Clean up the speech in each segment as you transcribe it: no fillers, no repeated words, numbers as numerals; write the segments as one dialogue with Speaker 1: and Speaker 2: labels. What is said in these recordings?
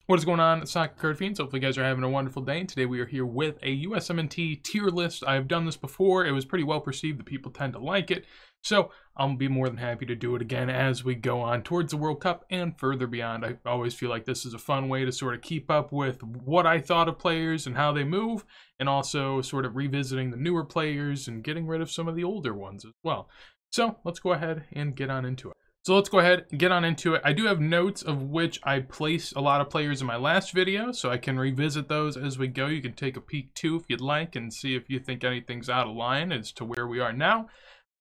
Speaker 1: What is going on, Soccer Card Fiends? Hopefully you guys are having a wonderful day. And today we are here with a USMNT tier list. I've done this before. It was pretty well perceived that people tend to like it. So I'll be more than happy to do it again as we go on towards the World Cup and further beyond. I always feel like this is a fun way to sort of keep up with what I thought of players and how they move, and also sort of revisiting the newer players and getting rid of some of the older ones as well. So let's go ahead and get on into it. So let's go ahead and get on into it. I do have notes of which I placed a lot of players in my last video, so I can revisit those as we go. You can take a peek too if you'd like and see if you think anything's out of line as to where we are now.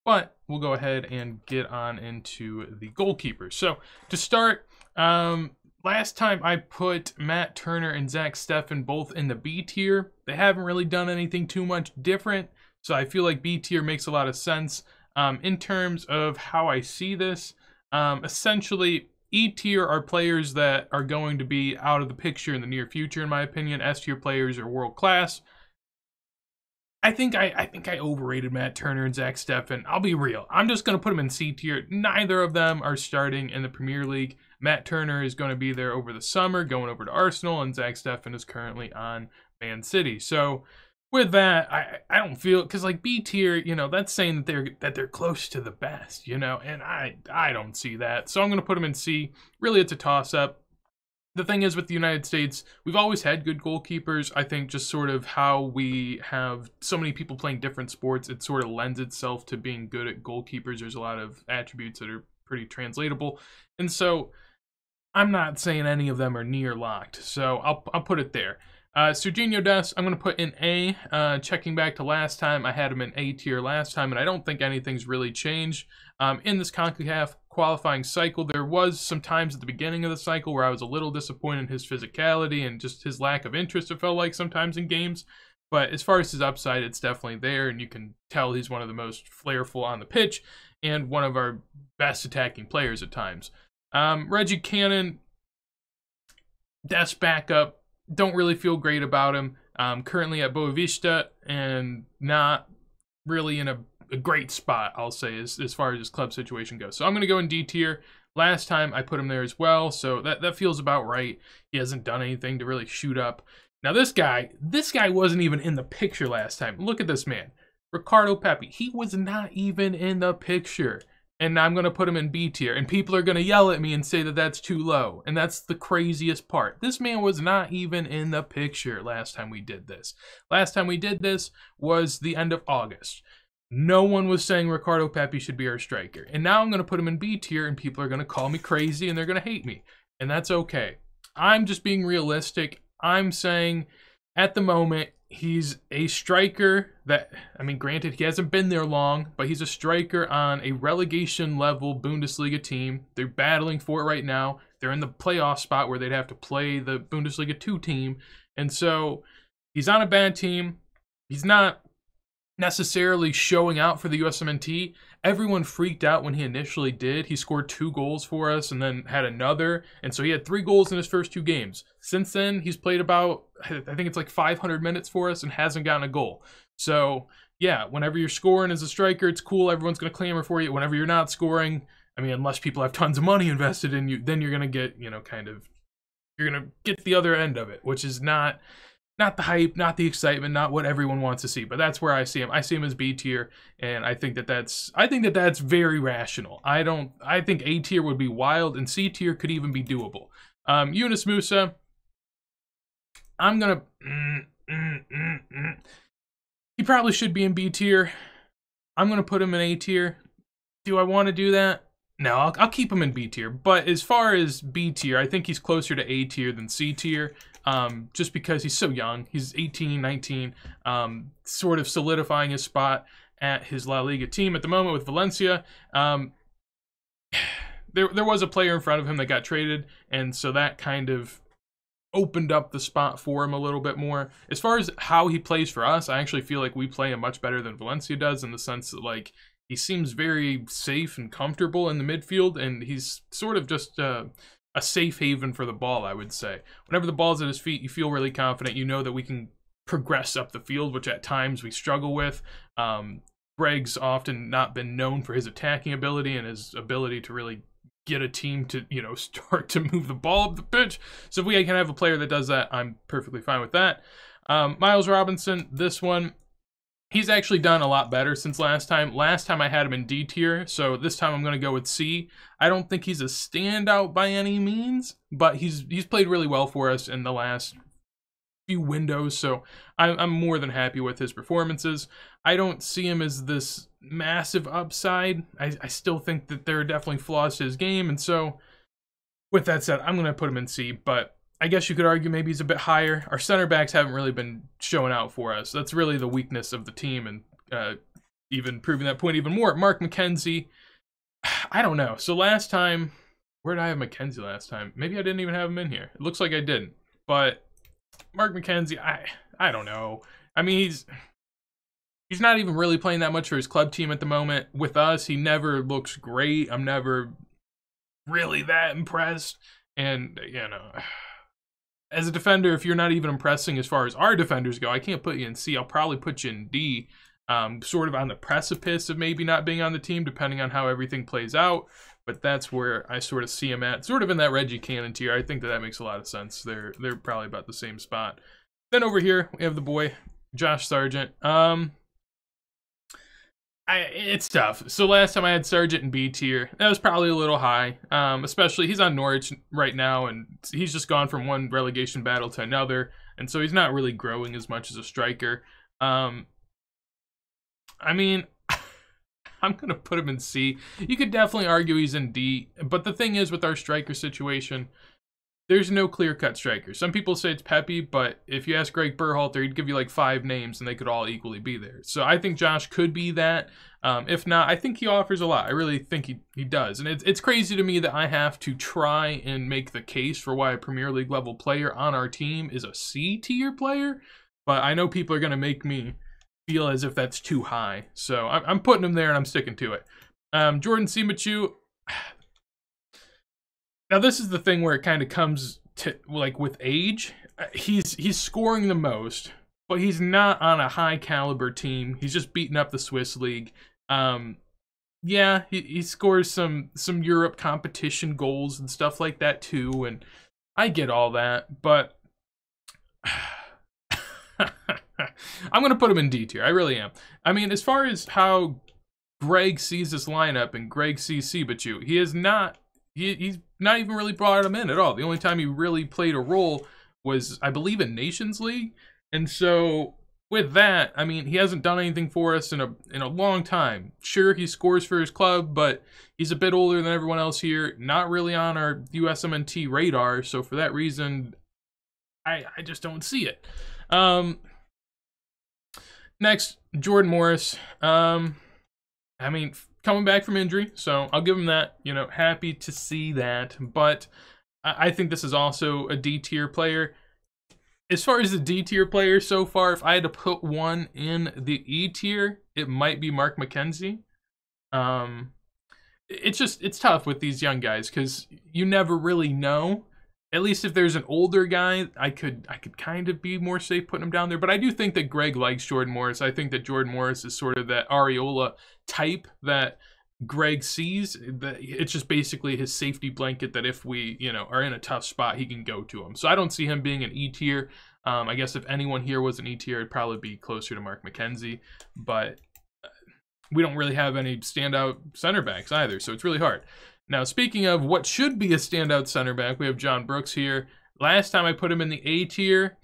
Speaker 1: But we'll go ahead and get on into the goalkeepers. So to start, last time I put Matt Turner and Zach Steffen both in the B tier. They haven't really done anything too much different, so I feel like B tier makes a lot of sense. In terms of how I see this, essentially, E tier are players that are going to be out of the picture in the near future, in my opinion. S tier players are world class. I think I overrated Matt Turner and Zach Steffen. I'll be real. I'm just going to put them in C tier. Neither of them are starting in the Premier League. Matt Turner is going to be there over the summer, going over to Arsenal, and Zach Steffen is currently on Man City. So with that, I don't feel, because like B tier, you know, that's saying that they're close to the best, you know, and I don't see that. So I'm going to put them in C. Really, it's a toss-up. The thing is, with the United States, we've always had good goalkeepers. I think just sort of how we have so many people playing different sports, it sort of lends itself to being good at goalkeepers. There's a lot of attributes that are pretty translatable. And so I'm not saying any of them are near locked. So I'll put it there. Serginho Dest, I'm going to put in A. Checking back to last time, I had him in A tier last time, and I don't think anything's really changed. In this CONCACAF qualifying cycle, there was some times at the beginning of the cycle where I was a little disappointed in his physicality and just his lack of interest, it felt like, sometimes in games. But as far as his upside, it's definitely there, and you can tell he's one of the most flairful on the pitch and one of our best attacking players at times. Reggie Cannon, Dest backup. Don't really feel great about him. Currently at Boavista and not really in a great spot, I'll say, as far as his club situation goes. So I'm going to go in D tier. Last time I put him there as well, so that feels about right. He hasn't done anything to really shoot up. Now this guy wasn't even in the picture last time. Look at this man. Ricardo Pepi. He was not even in the picture. And I'm going to put him in B tier. And people are going to yell at me and say that that's too low. And that's the craziest part. This man was not even in the picture last time we did this. Last time we did this was the end of August. No one was saying Ricardo Pepi should be our striker. And now I'm going to put him in B tier, and people are going to call me crazy and they're going to hate me. And that's okay. I'm just being realistic. I'm saying at the moment, he's a striker that, I mean, granted, he hasn't been there long, but he's a striker on a relegation level Bundesliga team. They're battling for it right now. They're in the playoff spot where they'd have to play the Bundesliga 2 team. And so he's on a bad team. He's not necessarily showing out for the USMNT. Everyone freaked out when he initially did. He scored 2 goals for us and then had another. And so he had 3 goals in his first 2 games. Since then, he's played about, I think it's like 500 minutes for us and hasn't gotten a goal. So yeah, whenever you're scoring as a striker, it's cool. Everyone's going to clamor for you. Whenever you're not scoring, I mean, unless people have tons of money invested in you, then you're going to get, you know, you're going to get the other end of it, which is not the hype, not the excitement, not what everyone wants to see. But that's where I see him. I see him as B tier, and I think that that's very rational. I think A tier would be wild, and C tier could even be doable. Yunus Musa, I'm gonna he probably should be in B tier. I'm gonna put him in A tier. Do I want to do that? No, I'll keep him in B tier. But as far as B tier, I think he's closer to A tier than C tier. Just because he's so young. He's 18, 19, sort of solidifying his spot at his La Liga team at the moment with Valencia. There was a player in front of him that got traded, and so that kind of opened up the spot for him a little bit more. As far as how he plays for us, I actually feel like we play him much better than Valencia does, in the sense that, like, he seems very safe and comfortable in the midfield, and he's sort of just a safe haven for the ball, I would say. Whenever the ball's at his feet, you feel really confident. You know that we can progress up the field, which at times we struggle with. Greg's often not been known for his attacking ability and his ability to really get a team to, you know, start to move the ball up the pitch. So if we can have a player that does that, I'm perfectly fine with that. Miles Robinson, this one, he's actually done a lot better since last time. Last time I had him in D tier, so this time I'm going to go with C. I don't think he's a standout by any means, but he's played really well for us in the last few windows, so I'm more than happy with his performances. I don't see him as this massive upside. I still think that there are definitely flaws to his game, and so with that said, I'm going to put him in C, but I guess you could argue maybe he's a bit higher. Our center backs haven't really been showing out for us. That's really the weakness of the team, and even proving that point even more. Mark McKenzie, I don't know. So last time, where did I have McKenzie last time? Maybe I didn't even have him in here. It looks like I didn't, but Mark McKenzie, I don't know. I mean, he's not even really playing that much for his club team at the moment. With us, he never looks great. I'm never really that impressed. And, you know, as a defender, if you're not even impressing as far as our defenders go, I can't put you in C. I'll probably put you in D. Sort of on the precipice of maybe not being on the team, depending on how everything plays out. But that's where I sort of see him at, sort of in that Reggie Cannon tier. I think that makes a lot of sense. They're probably about the same spot. Then over here we have the boy Josh Sargent. It's tough. So last time I had Sargent in B tier. That was probably a little high. Especially he's on Norwich right now, and he's just gone from one relegation battle to another, and so he's not really growing as much as a striker. I mean, I'm going to put him in C. You could definitely argue he's in D, but the thing is with our striker situation, there's no clear-cut striker. Some people say it's Pepe, but if you ask Greg Berhalter, he'd give you like 5 names and they could all equally be there. So I think Josh could be that. If not, I think he offers a lot. I really think he does. And it's crazy to me that I have to try and make the case for why a Premier League level player on our team is a C tier player, but I know people are going to make me feel as if that's too high. So I'm putting him there and I'm sticking to it. Jordan Simichu. Now this is the thing where it kind of comes to, like, with age. He's scoring the most, but he's not on a high caliber team. He's just beating up the Swiss league. Yeah, he scores some Europe competition goals and stuff like that too, and I get all that, but I'm going to put him in D tier. I really am. I mean, as far as how Greg sees this lineup and Greg sees Simichu, he's not even really brought him in at all. The only time he really played a role was, I believe, in Nations League. And so with that, I mean, he hasn't done anything for us in a long time. Sure, he scores for his club, but he's a bit older than everyone else here. Not really on our USMNT radar. So for that reason, I just don't see it. Next, Jordan Morris. I mean, coming back from injury, so I'll give him that. You know, happy to see that. But I think this is also a D tier player. As far as the D tier player so far, if I had to put one in the E tier, it might be Mark McKenzie. It's tough with these young guys because you never really know. At least if there's an older guy, I could kind of be more safe putting him down there. But I do think that Greg likes Jordan Morris. I think that Jordan Morris is sort of that Areola type that Greg sees. That it's just basically his safety blanket that if we, you know, are in a tough spot, he can go to him. So I don't see him being an E tier. I guess if anyone here was an E tier, it'd probably be closer to Mark McKenzie. But we don't really have any standout center backs either, so it's really hard. Now, speaking of what should be a standout center back, we have John Brooks here. Last time I put him in the A tier.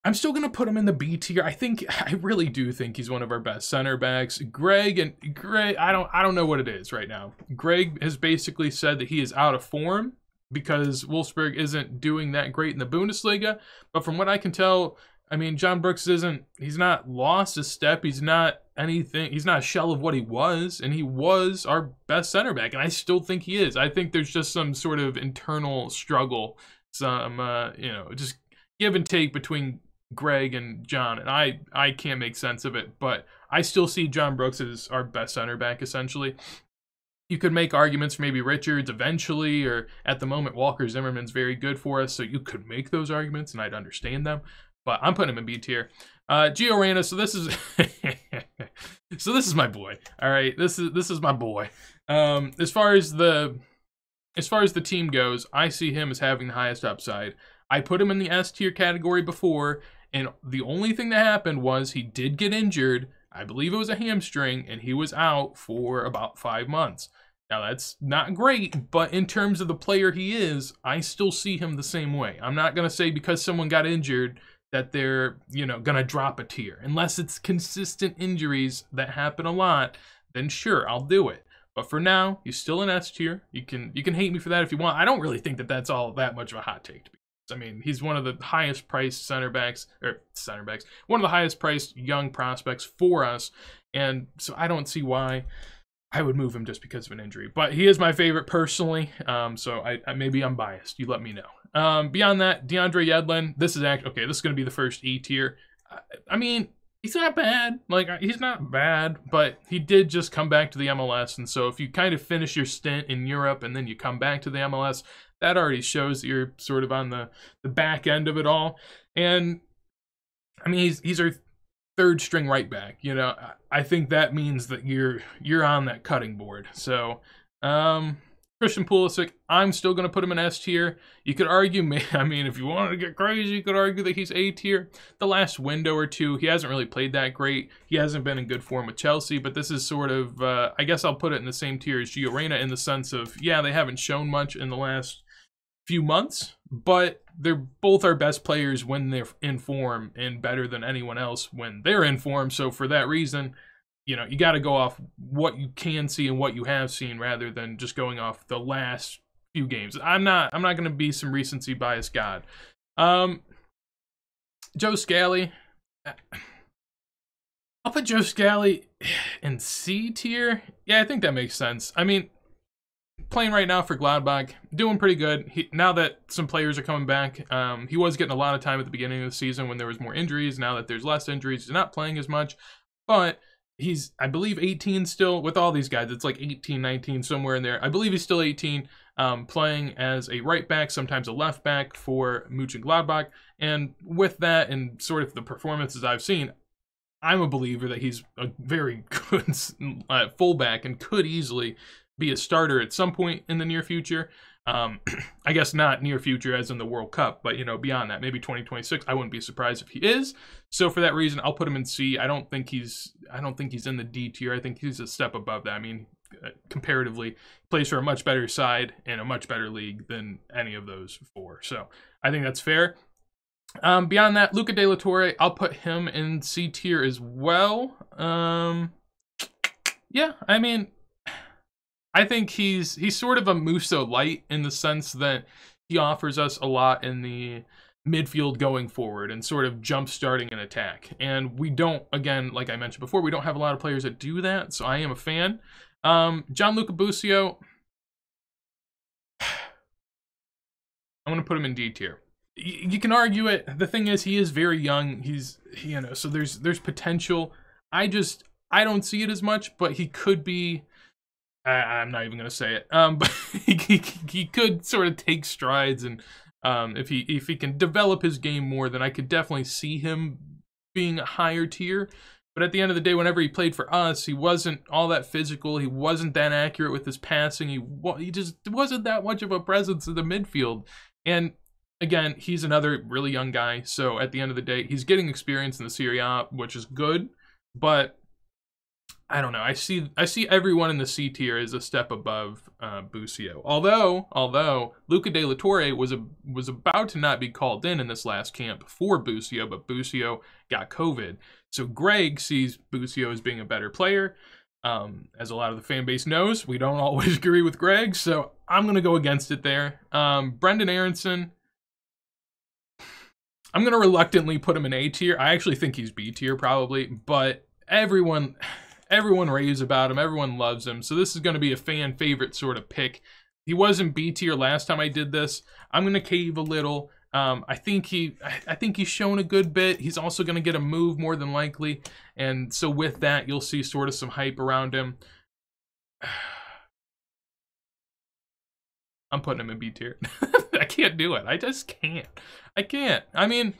Speaker 1: I'm still going to put him in the B tier. I really do think he's one of our best center backs. Greg, I don't know what it is right now. Greg has basically said that he is out of form because Wolfsburg isn't doing that great in the Bundesliga. But from what I can tell, I mean, John Brooks he's not lost a step. He's not anything. He's not a shell of what he was, and he was our best center back, and I still think he is. I think there's just some sort of internal struggle, some, you know, just give and take between Greg and John, and I can't make sense of it, but I still see John Brooks as our best center back, essentially. You could make arguments for maybe Richards eventually, or at the moment, Walker Zimmerman's very good for us, so you could make those arguments, and I'd understand them. But I'm putting him in B tier. Gio Reyna, so this is so this is my boy. All right, this is my boy. As far as the as far as the team goes, I see him as having the highest upside. I put him in the S tier category before, and the only thing that happened was he did get injured. I believe it was a hamstring, and he was out for about 5 months. Now, that's not great, but in terms of the player he is, I still see him the same way. I'm not going to say because someone got injured that they're, going to drop a tier. Unless it's consistent injuries that happen a lot, then sure, I'll do it. But for now, he's still an S tier. You can hate me for that if you want. I don't really think that that's all that much of a hot take, to be honest. I mean, he's one of the highest priced one of the highest priced young prospects for us. And so I don't see why I would move him just because of an injury. But he is my favorite personally, so I maybe I'm biased. You let me know. Beyond that, DeAndre Yedlin, this is going to be the first E tier. I mean, he's not bad. Like, he's not bad, but he did just come back to the MLS, and so if you kind of finish your stint in Europe and then you come back to the MLS, that already shows that you're sort of on the back end of it all. And, I mean, he's our third string right back. I think that means that you're on that cutting board. So Christian Pulisic, I'm still going to put him in S tier. You could argue, I mean, if you wanted to get crazy, you could argue that he's A tier. The last window or two, he hasn't really played that great. He hasn't been in good form with Chelsea, but this is sort of, I guess I'll put it in the same tier as Gio Reyna in the sense of, yeah, they haven't shown much in the last few months, but they're both our best players when they're in form and better than anyone else when they're in form. So for that reason, you got to go off what you can see and what you have seen rather than just going off the last few games. I'm not going to be some recency bias god. Joe Scally, I'll put Joe Scally in C tier. Yeah, I think that makes sense. I mean, playing right now for Gladbach, doing pretty good. Now that some players are coming back, he was getting a lot of time at the beginning of the season when there was more injuries. Now that there's less injuries, he's not playing as much, but he's, I believe, 18 still. With all these guys, it's like 18, 19, somewhere in there. I believe he's still 18, playing as a right back, sometimes a left back for Mönchengladbach. And with that and sort of the performances I've seen, I'm a believer that he's a very good fullback and could easily be a starter at some point in the near future. I guess not near future as in the World Cup, but beyond that, maybe 2026. I wouldn't be surprised if he is. So for that reason, I'll put him in C. I don't think he's in the D tier. I think he's a step above that. I mean, comparatively, plays for a much better side and a much better league than any of those four. So I think that's fair. Beyond that, Luca De La Torre, I'll put him in C tier as well. Yeah, I mean, I think he's sort of a Musso light in the sense that he offers us a lot in the midfield going forward and sort of jump starting an attack. And we don't, again, like I mentioned before, we don't have a lot of players that do that, so I am a fan. Gianluca Busio, I'm going to put him in D tier. You can argue it. The thing is, he is very young. He's, so there's potential. I don't see it as much, but he could be. I'm not even gonna say it. But he could sort of take strides, and if he can develop his game more, then I could definitely see him being a higher tier. But at the end of the day, whenever he played for us, he wasn't all that physical. He wasn't that accurate with his passing. He just wasn't that much of a presence in the midfield. And again, he's another really young guy. So at the end of the day, he's getting experience in the Serie A, which is good. But I don't know. I see everyone in the C tier as a step above Busio. Although Luca De La Torre was about to not be called in this last camp for Busio, but Busio got COVID. So Greg sees Busio as being a better player. As a lot of the fan base knows, we don't always agree with Greg, so I'm going to go against it there. Brendan Aronson, I'm going to reluctantly put him in A tier. I actually think he's B tier probably, but everyone raves about him. Everyone loves him. So this is going to be a fan favorite sort of pick. He wasn't B tier last time I did this. I'm going to cave a little. I think he's shown a good bit. He's also going to get a move more than likely. And so with that, you'll see sort of some hype around him. I'm putting him in B tier. I can't do it. I just can't. I can't. I mean,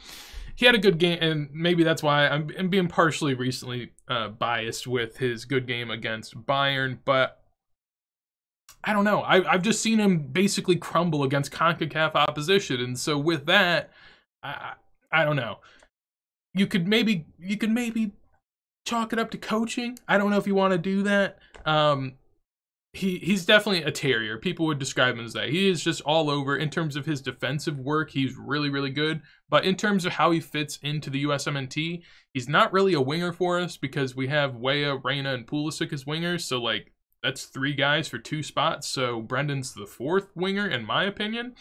Speaker 1: he had a good game, and maybe that's why I'm being partially recently biased with his good game against Bayern, but I don't know. I've just seen him basically crumble against CONCACAF opposition, and so with that, I I don't know. You could maybe chalk it up to coaching. I don't know if you want to do that. He's definitely a terrier. People would describe him as that. He is just all over. In terms of his defensive work, he's really, really good. But in terms of how he fits into the USMNT, he's not really a winger for us because we have Weah, Reyna, and Pulisic as wingers. So, like, that's 3 guys for 2 spots. So Brendan's the 4th winger, in my opinion.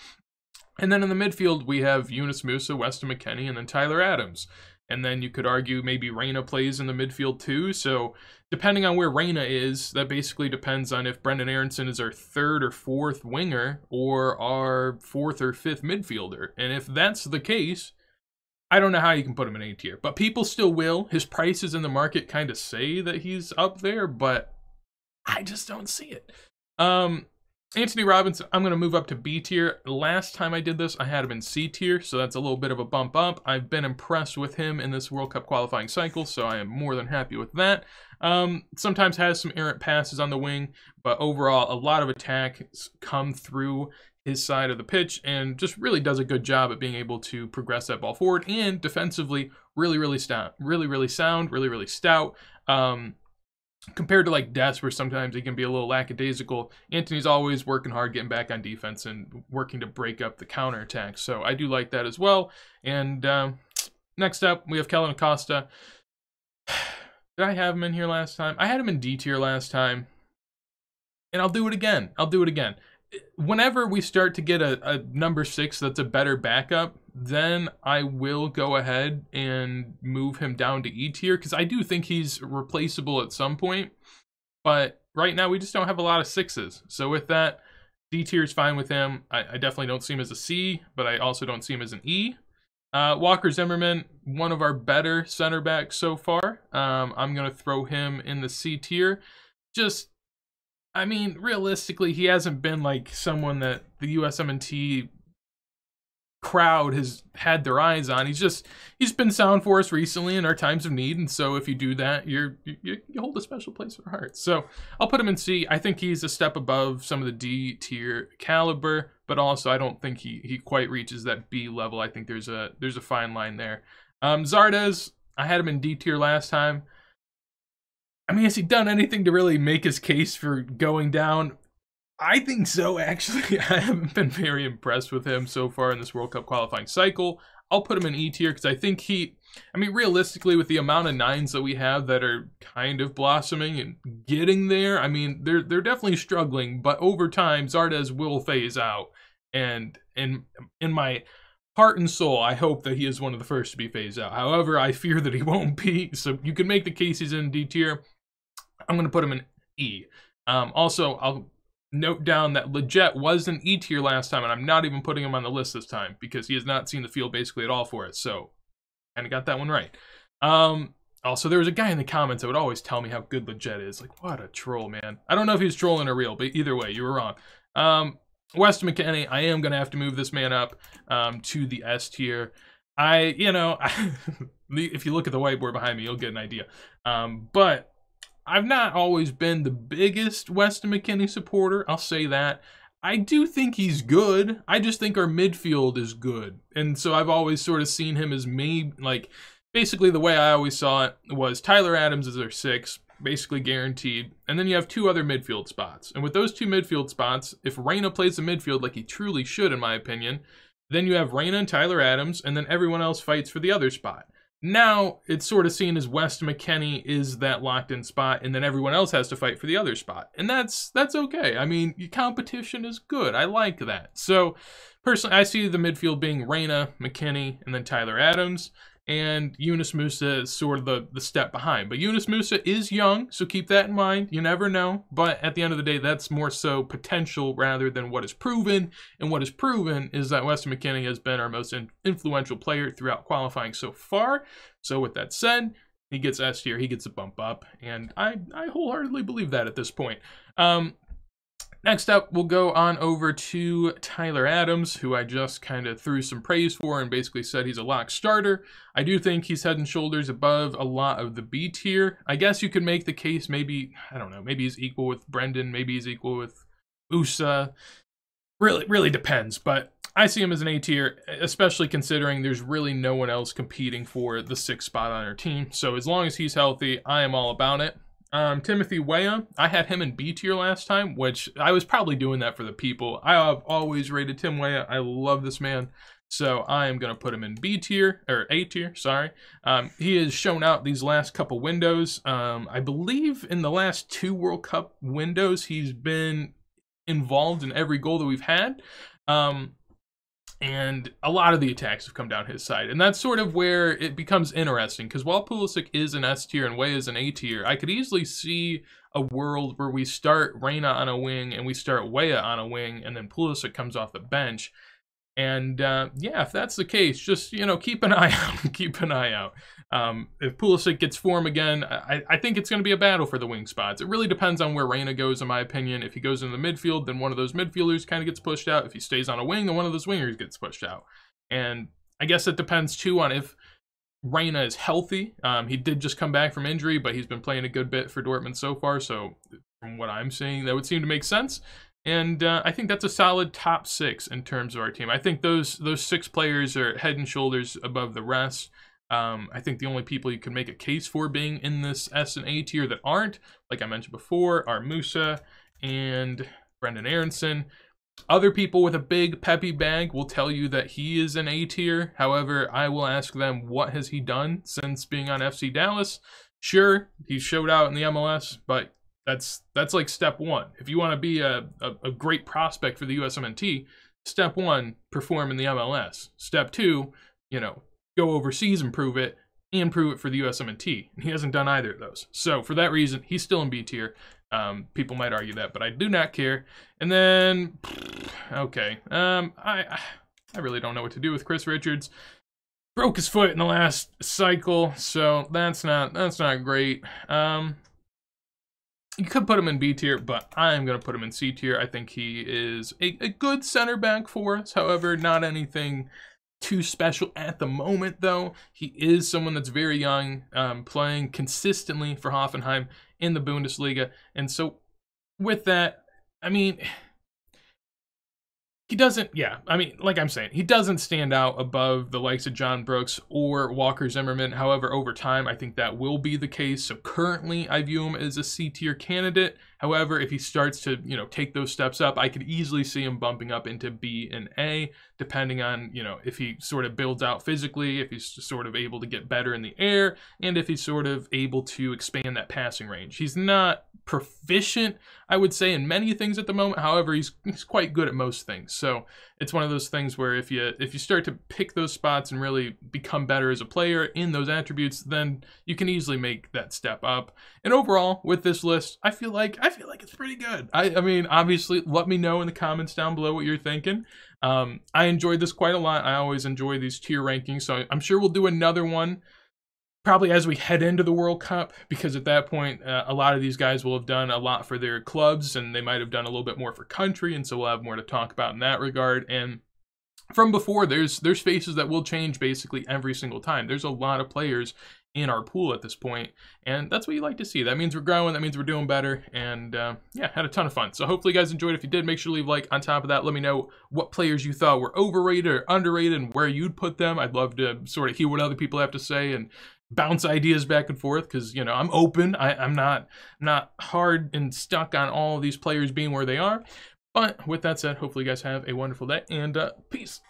Speaker 1: And then in the midfield, we have Yunus Musa, Weston McKennie, and then Tyler Adams. And then you could argue maybe Reyna plays in the midfield too. So depending on where Reyna is, that basically depends on if Brendan Aronson is our 3rd or 4th winger or our 4th or 5th midfielder. And if that's the case, I don't know how you can put him in A tier. But people still will. His prices in the market kind of say that he's up there, but I just don't see it. Anthony Robinson, I'm going to move up to B tier. Last time I did this, I had him in C tier, so that's a little bit of a bump up. I've been impressed with him in this World Cup qualifying cycle, so I am more than happy with that. Sometimes has some errant passes on the wing, but overall, a lot of attacks come through his side of the pitch and just really does a good job at being able to progress that ball forward, and defensively, really, really stout. Really stout. Compared to like Des, where sometimes he can be a little lackadaisical, Anthony's always working hard, getting back on defense and working to break up the counterattack. So I do like that as well. And next up, we have Kellen Acosta. Did I have him in here last time? I had him in D tier last time. And I'll do it again. Whenever we start to get a number 6 that's a better backup, then I will go ahead and move him down to E tier, because I do think he's replaceable at some point. But right now we just don't have a lot of 6s. So with that, D tier is fine with him. I definitely don't see him as a C, but I also don't see him as an E. Walker Zimmerman, one of our better center backs so far. I'm going to throw him in the C tier. I mean, realistically, he hasn't been like someone that the USMNT crowd has had their eyes on. He's been sound for us recently in our times of need, and so if you do that, you hold a special place in our hearts. So I'll put him in C. I think he's a step above some of the D tier caliber, but also I don't think he quite reaches that B level. I think there's a fine line there. Zardes, I had him in D tier last time. I mean, has he done anything to really make his case for going down? I think so, actually. I haven't been very impressed with him so far in this World Cup qualifying cycle. I'll put him in E tier because I think realistically, with the amount of 9s that we have that are kind of blossoming and getting there, I mean, they're definitely struggling, but over time, Zardes will phase out. And in my heart and soul, I hope that he is one of the first to be phased out. However, I fear that he won't be, so you can make the case he's in D tier. I'm going to put him in E. Also, I'll note down that Leggett was in E tier last time, and I'm not even putting him on the list this time because he has not seen the field basically at all for it. So, kind of got that one right. Also, there was a guy in the comments that would always tell me how good Leggett is. Like, what a troll, man. I don't know if he's trolling or real, but either way, you were wrong. Weston McKennie, I am going to have to move this man up to the S tier. If you look at the whiteboard behind me, you'll get an idea. But I've not always been the biggest Weston McKennie supporter, I'll say that. I do think he's good. I just think our midfield is good. And so I've always sort of seen him as basically the way I always saw it was Tyler Adams is our 6, basically guaranteed. And then you have 2 other midfield spots. And with those 2 midfield spots, if Reyna plays the midfield like he truly should, in my opinion, then you have Reyna and Tyler Adams, and then everyone else fights for the other spot. Now, it's sort of seen as Weston McKennie is that locked-in spot, and then everyone else has to fight for the other spot. And that's okay. I mean, competition is good. I like that. So, personally, I see the midfield being Reyna, McKennie, and then Tyler Adams. And Yunus Musa is sort of the step behind. But Yunus Musa is young, so keep that in mind. You never know. But at the end of the day, that's more so potential rather than what is proven. And what is proven is that Weston McKennie has been our most influential player throughout qualifying so far. So with that said, he gets S tier, he gets a bump up. And I wholeheartedly believe that at this point. Next up, we'll go on over to Tyler Adams, who I just kind of threw some praise for and basically said he's a lock starter. I do think he's head and shoulders above a lot of the B tier. I guess you could make the case maybe, I don't know, maybe he's equal with Brendan, maybe he's equal with USA. Really depends, but I see him as an A tier, especially considering there's really no one else competing for the 6th spot on our team. So as long as he's healthy, I am all about it. Timothy Weah, I had him in B tier last time, which I was probably doing that for the people. I have always rated Tim Weah. I love this man. So I am going to put him in B tier, or A tier, sorry. He has shown out these last couple windows. I believe in the last 2 World Cup windows, he's been involved in every goal that we've had. And a lot of the attacks have come down his side. And that's sort of where it becomes interesting, because while Pulisic is an S tier and Weah is an A tier, I could easily see a world where we start Reyna on a wing and we start Weah on a wing, and then Pulisic comes off the bench. And yeah, if that's the case, just, you know, keep an eye out. Keep an eye out. If Pulisic gets form again, I think it's going to be a battle for the wing spots. It really depends on where Reyna goes, in my opinion. If he goes in the midfield, then one of those midfielders kind of gets pushed out. If he stays on a wing, then one of those wingers gets pushed out. And I guess it depends, too, on if Reyna is healthy. He did just come back from injury, but he's been playing a good bit for Dortmund so far. So from what I'm seeing, that would seem to make sense. And I think that's a solid top 6 in terms of our team. I think those 6 players are head and shoulders above the rest. I think the only people you can make a case for being in this S and A tier that aren't, like I mentioned before, are Musa and Brendan Aronson. Other people with a big peppy bag will tell you that he is an A tier. However, I will ask them, what has he done since being on FC Dallas? Sure, he showed out in the MLS, but that's like step 1. If you want to be a great prospect for the USMNT, step 1, perform in the MLS. Step 2, you know, go overseas and prove it for the USMNT. And he hasn't done either of those. So for that reason, he's still in B tier. People might argue that, but I do not care. And then, okay, I really don't know what to do with Chris Richards. Broke his foot in the last cycle, so that's not great. You could put him in B tier, but I am going to put him in C tier. I think he is a good center back for us. However, not anything too special at the moment, though. He is someone that's very young, playing consistently for Hoffenheim in the Bundesliga. And so with that, I mean, he doesn't, yeah, I mean, like I'm saying, he doesn't stand out above the likes of John Brooks or Walker Zimmerman. However, over time, I think that will be the case. So currently, I view him as a C-tier candidate. However, if he starts to, you know, take those steps up, I could easily see him bumping up into B and A, depending on, you know, if he sort of builds out physically, if he's sort of able to get better in the air, and if he's sort of able to expand that passing range. He's not proficient, I would say, in many things at the moment. However, he's quite good at most things. So it's one of those things where if you start to pick those spots and really become better as a player in those attributes, then you can easily make that step up. And overall, with this list, I feel like it's pretty good. I mean, obviously, let me know in the comments down below what you're thinking. I enjoyed this quite a lot. I always enjoy these tier rankings, so I'm sure we'll do another one probably as we head into the World Cup, because at that point, a lot of these guys will have done a lot for their clubs, and they might have done a little bit more for country, and so we'll have more to talk about in that regard. And from before, there's faces that will change basically every single time. There's a lot of players in our pool at this point, and that's what you like to see. That means we're growing, that means we're doing better, and yeah, had a ton of fun. So hopefully you guys enjoyed. If you did, make sure to leave a like. On top of that, let me know what players you thought were overrated or underrated and where you'd put them. I'd love to sort of hear what other people have to say and bounce ideas back and forth, because, you know, I'm open. I'm not hard and stuck on all of these players being where they are. But with that said, hopefully you guys have a wonderful day, and peace.